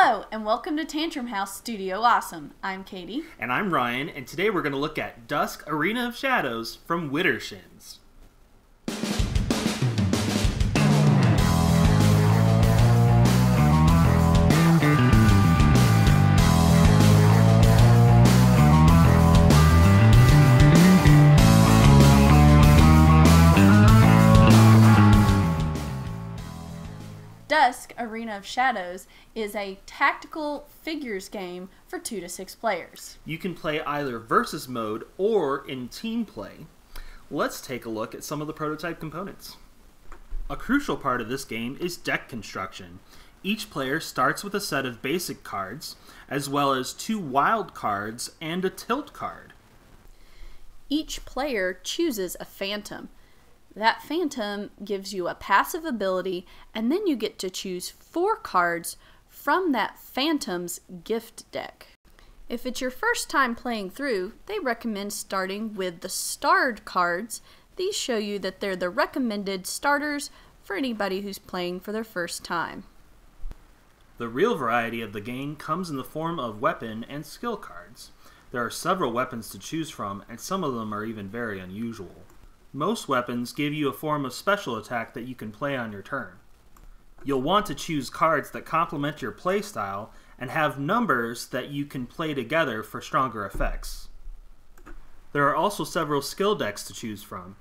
Hello, and welcome to Tantrum House Studio Awesome. I'm Katie. And I'm Ryan, and today we're going to look at Dusk, Arena of Shadows from Widdershins. Dusk, Arena of Shadows is a tactical figures game for 2 to 6 players. You can play either versus mode or in team play. Let's take a look at some of the prototype components. A crucial part of this game is deck construction. Each player starts with a set of basic cards, as well as 2 wild cards and a tilt card. Each player chooses a phantom. That phantom gives you a passive ability, and then you get to choose 4 cards from that phantom's gift deck. If it's your first time playing through, they recommend starting with the starred cards. These show you that they're the recommended starters for anybody who's playing for their first time. The real variety of the game comes in the form of weapon and skill cards. There are several weapons to choose from, and some of them are even very unusual. Most weapons give you a form of special attack that you can play on your turn. You'll want to choose cards that complement your playstyle and have numbers that you can play together for stronger effects. There are also several skill decks to choose from.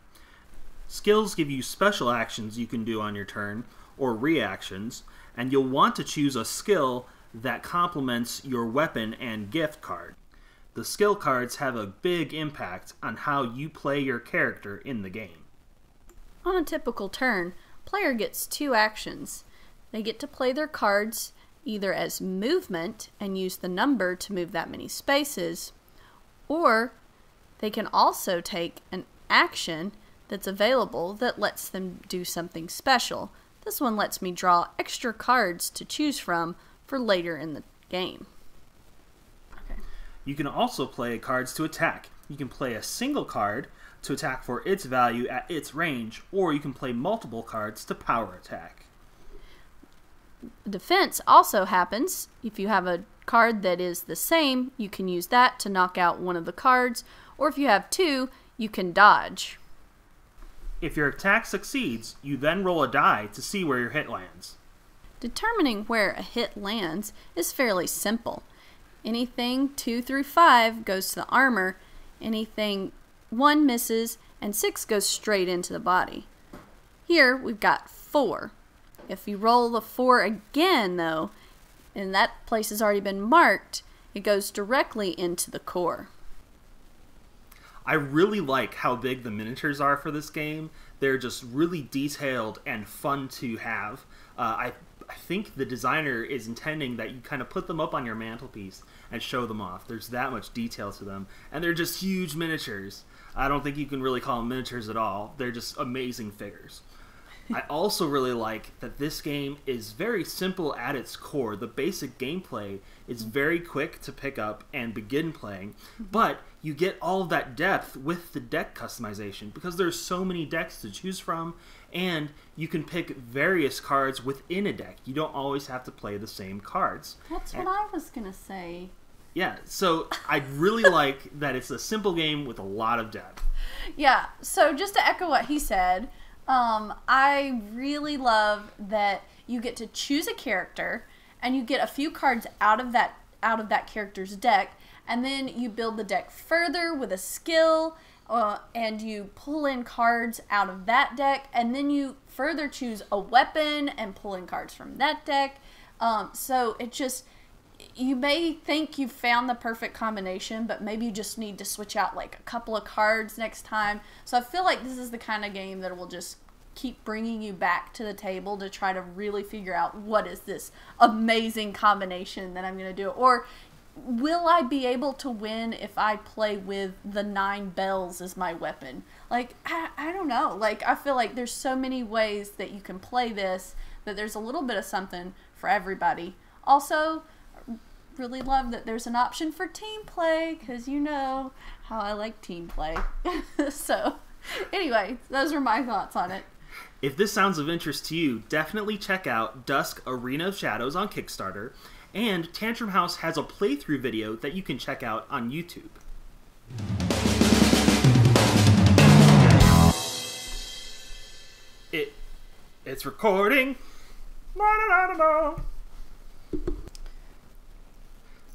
Skills give you special actions you can do on your turn, or reactions, and you'll want to choose a skill that complements your weapon and gift card. The skill cards have a big impact on how you play your character in the game. On a typical turn, player gets 2 actions. They get to play their cards either as movement and use the number to move that many spaces, or they can also take an action that's available that lets them do something special. This one lets me draw extra cards to choose from for later in the game. You can also play cards to attack. You can play a single card to attack for its value at its range, or you can play multiple cards to power attack. Defense also happens. If you have a card that is the same, you can use that to knock out one of the cards, or if you have 2, you can dodge. If your attack succeeds, you then roll a die to see where your hit lands. Determining where a hit lands is fairly simple. Anything 2 through 5 goes to the armor, anything 1 misses, and 6 goes straight into the body. Here we've got 4. If you roll the 4 again though, and that place has already been marked, it goes directly into the core. I really like how big the miniatures are for this game. They're just really detailed and fun to have. I think the designer is intending that you kind of put them up on your mantelpiece and show them off. There's that much detail to them. And they're just huge miniatures. I don't think you can really call them miniatures at all. They're just amazing figures. I also really like that this game is very simple at its core. The basic gameplay is very quick to pick up and begin playing, but you get all of that depth with the deck customization because there's so many decks to choose from, and you can pick various cards within a deck. You don't always have to play the same cards. That's what I was going to say. Yeah, so I really like that it's a simple game with a lot of depth. Yeah, so just to echo what he said, I really love that you get to choose a character and you get a few cards out of that character's deck, and then you build the deck further with a skill, and you pull in cards out of that deck, and then you further choose a weapon and pull in cards from that deck. So it just, you may think you've found the perfect combination, but maybe you just need to switch out like a couple of cards next time. So I feel like this is the kind of game that will just keep bringing you back to the table to try to really figure out what is this amazing combination that I'm going to do. Or will I be able to win if I play with the 9 bells as my weapon? Like, I don't know. Like, I feel like there's so many ways that you can play this that there's a little bit of something for everybody. Also, really love that there's an option for team play, because you know how I like team play. So, anyway, those are my thoughts on it. If this sounds of interest to you, definitely check out Dusk Arena of Shadows on Kickstarter, and Tantrum House has a playthrough video that you can check out on YouTube. It's recording.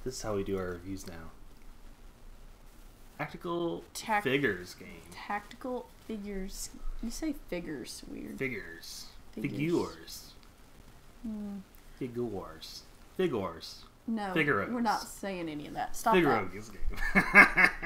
This is how we do our reviews now. Tactical figures game. Tactical figures. You say figures weird. Figures. Figures. Figures. No, Figuros. we're not saying any of that. Stop Figuros game.